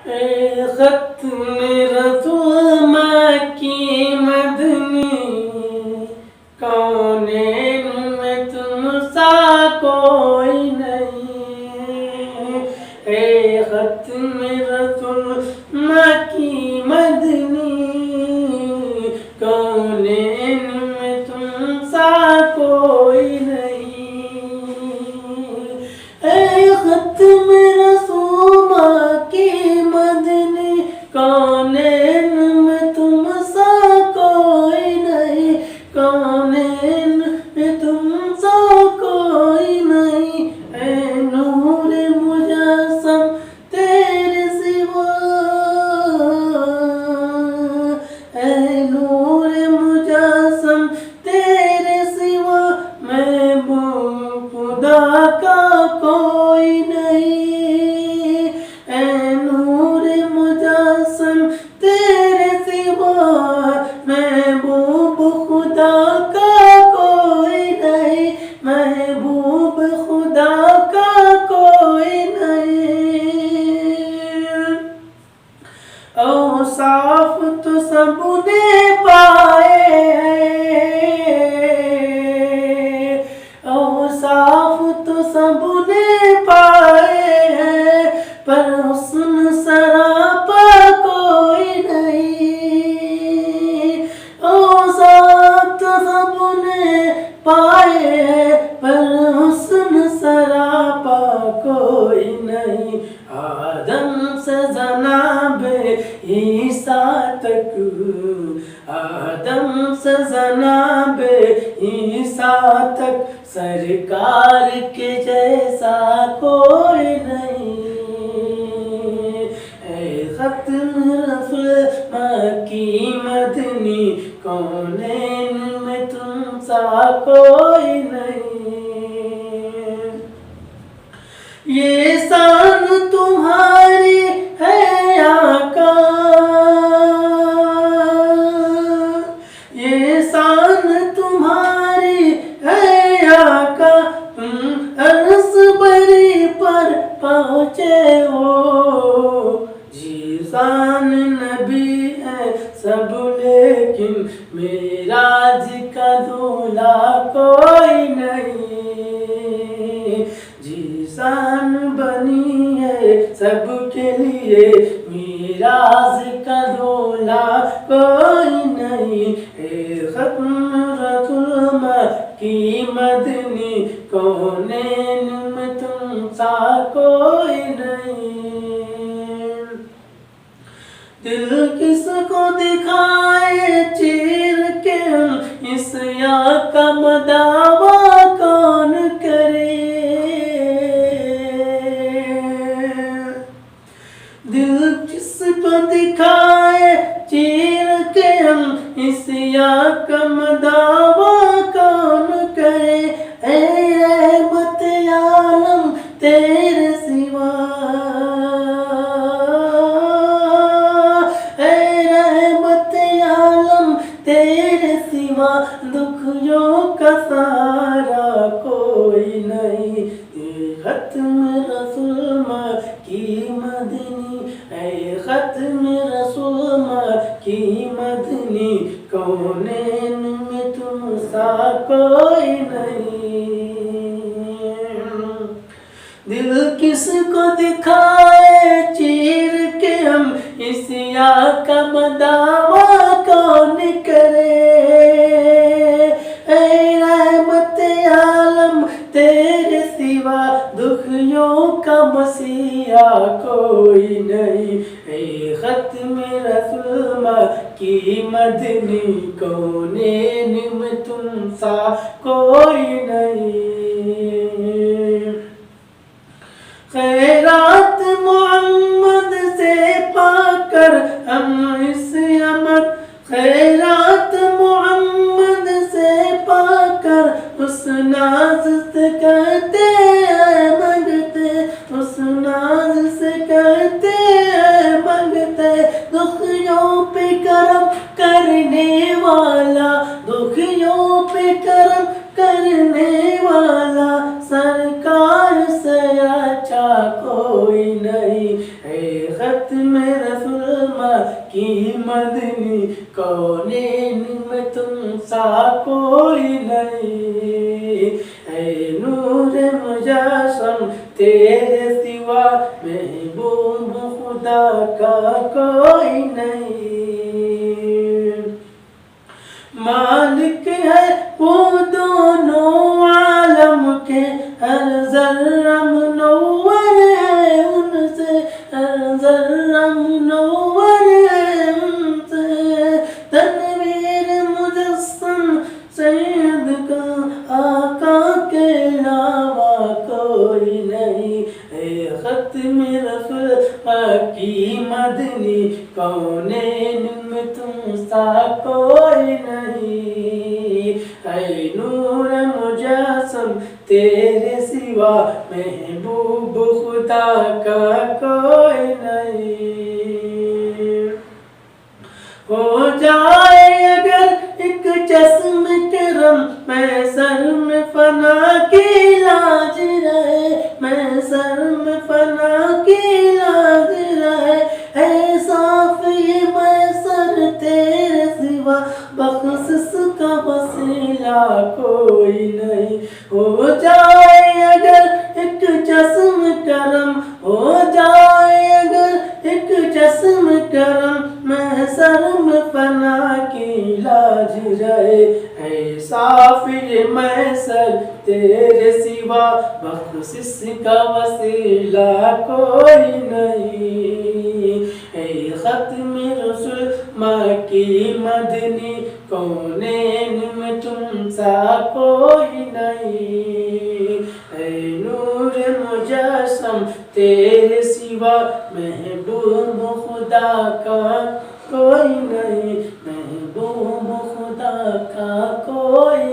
ए खत्म रसूल की मदनी, कौनैन में तुम सा कोई नहीं। ए खत्म रसूल की मदनी, कौनैन में तुम सा कोई नहीं। ए खत्म रसूल की मदनी, कौनैन में तुम सा कोई नहीं। कौनैन में तुम सा कोई नहीं। ए नूर मुजस्सम तेरे सिवा, ए नूर मुजस्सम तेरे सिवा, महबूब खुदा का कोई नहीं। ए नूर मुजस्सम तेरे सिवा, महबूब खुदा का कोई नहीं। महबूब खुदा का कोई नहीं। औसाफ तो सबने पाए हैं, औसाफ तो सबने पाए हैं, पर हुस्न सरापा कोई नहीं। औसाफ तो सबने पाए हैं, पर हुस्न सरापा कोई नहीं। आदम से जनाबे ईसा तक, आदम से जनाबे ईसा तक, सरकार के जैसा कोई नहीं। ए खत्म रसूल की मदनी, कौनैन में तुम सा कोई नहीं। ये शान तुम्हारी है आका, ये शान तुम्हारी है आका, तुम अर्श बरी पर पहुँचे हो। जीशान नबी है सब लेकिन मेराज का दूल्हा कोई नहीं। जीशान बनी है सबके लिए, मेराज का दूल्हा कोई नहीं। ए खत्म रसूल की मदनी, कौनैन में तुम सा कोई नहीं। दिल किसको दिखाए चीर के हम, इस या का मदावा कौन करे। दिल किसको दिखाए चीर के हम, इस या का मदावा कौन करे। ए रहमत आलम तेरे सिवा, तेरे सिवा दुखियों का सारा कोई नहीं। ए खत्म रसूल की मदनी, ए खत्म रसूल की मदनी, कौनैन में तुम सा कोई नहीं। दिल किसको दिखाए चीर के हम, इस या का मदावा कौन करे। ऐ रहमत आलम तेरे सिवा दुखियों का मसीहा कोई नहीं। ऐ खत्म रसूल की मदनी, कौनैन में तुम सा कोई नहीं। खैरात मोहम्मद से पाकर हम इस अमर, खैरात मोहम्मद से पाकर उस नाज से कहते हैं मंगते, उस नाज से कहते हैं मंगते। दुखियों पे करम करने वाला, दुखियों पे करम करने वाला, सरकार से अच्छा कोई नहीं। है खत्म रसूल की मदनी, कौनैन में तुम सा कोई नहीं। ऐ नूर मुजस्सम तेरे सिवा महबूब खुदा का कोई नहीं। मालिक है वो दोनों आलम के, हर ज़र्रा मुनव्वर है उनसे, हर ज़र्रा मुनव्वर है उनसे। तनवीर मुजस्सम सैयद का आका के अलावा कोई नहीं। ऐ खत्म रसूल की मदनी, कौनैन में तुम सा कोई नहीं। ऐ नूर मुजस्सम तेरे सिवा महबूब खुदा का कोई नहीं। हो जाए अगर एक चश्म करम, मैं सर में फना की लाज रहे, मैं सर में फना की लाज रहे। ऐ साफ़ी मैं सर तेरे सिवा बख्शिश का वसीला कोई नहीं। हो जाए अगर एक चश्म करम, हो जाए अगर एक चश्म करम, मैं सर में फना की लाज रहे। ऐ साफ़ी मैं सर तेरे सिवा बख्शिश का वसीला कोई नहीं। ऐ खत्म रसूल की मदनी, कौनैन में तुम सा कोई नहीं। ऐ नूर मुजस्सम तेरे सिवा महबूब खुदा का कोई नहीं, महबूब खुदा का कोई